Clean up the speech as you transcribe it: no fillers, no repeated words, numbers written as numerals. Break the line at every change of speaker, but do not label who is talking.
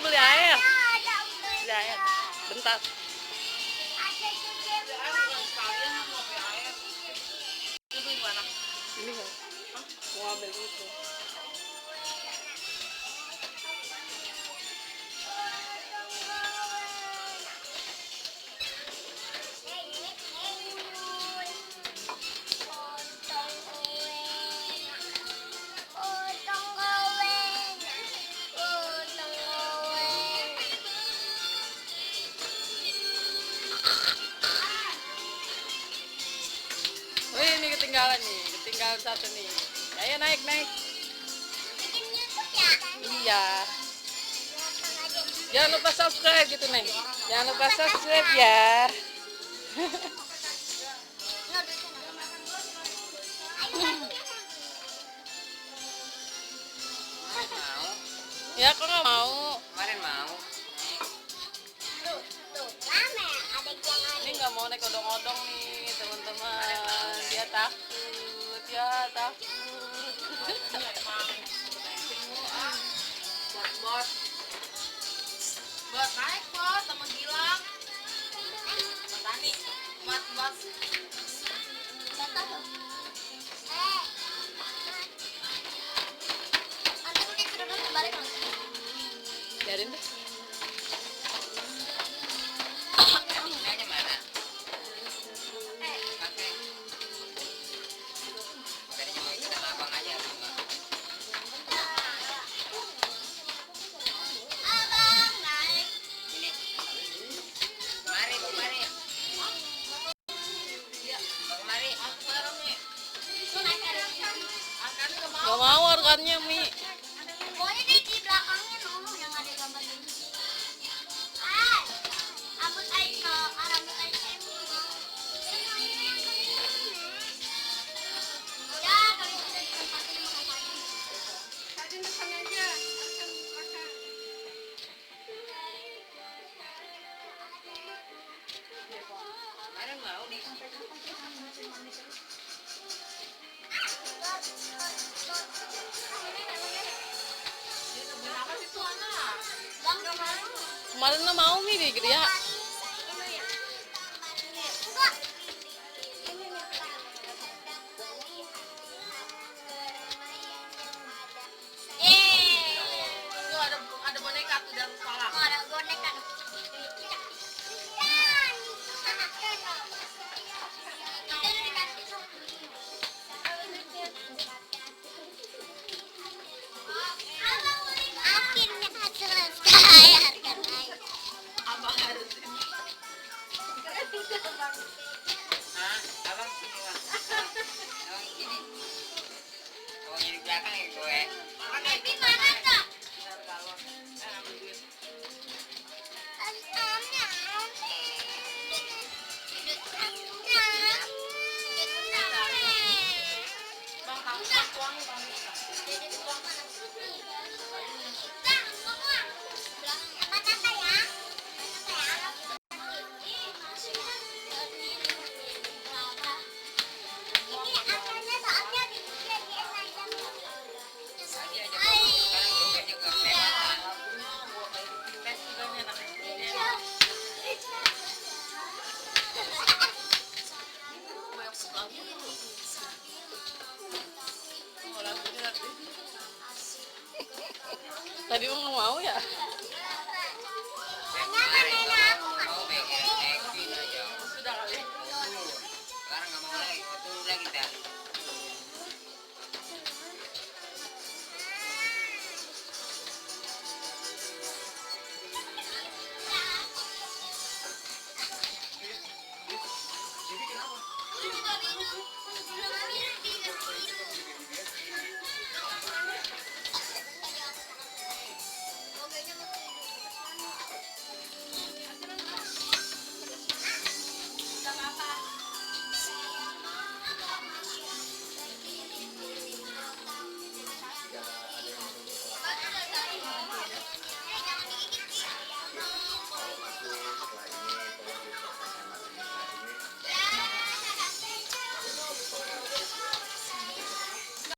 beli air. Beli air. Bentar. Ini kan. Mau ambil itu. Wih, ini ketinggalan nih. Ketinggalan satu nih. Ayo naik. Iya. Jangan lupa subscribe gitu, Neng. Jangan lupa subscribe ya. Ya, kok nggak mau?
Kemarin mau.
Ini nggak mau naik odong-odong nih, teman-teman. Dia takut, ya takut.
Bos naik bos sama Gilang. Tani, bos.
Biarin deh.
Nanya mana? Pakai. Tadi cuma kita abang aja.
Abang naik.
Ini. Mari. Mari. Aku bareng nih.
Nggak mau harganya, Mi.
Pokoknya di belakangnya no yang ada gambar ini. Rambut Aiko, rambut Aiko. Ya, kalau sudah ditempatin makanya. Tadi depan aja.
Kemarin mau nih.
Kemarin lo mau Mi di Gria.
Tuh ada boneka tuh dalam sekolah.
Ada boneka. Akhirnya selesai harga naik.
Abang harus ini. Hah? Abang sini bang. Abang sini. Abang jadi belakang ya gue.
Tapi mana kak?
Tadi nggak mau ya.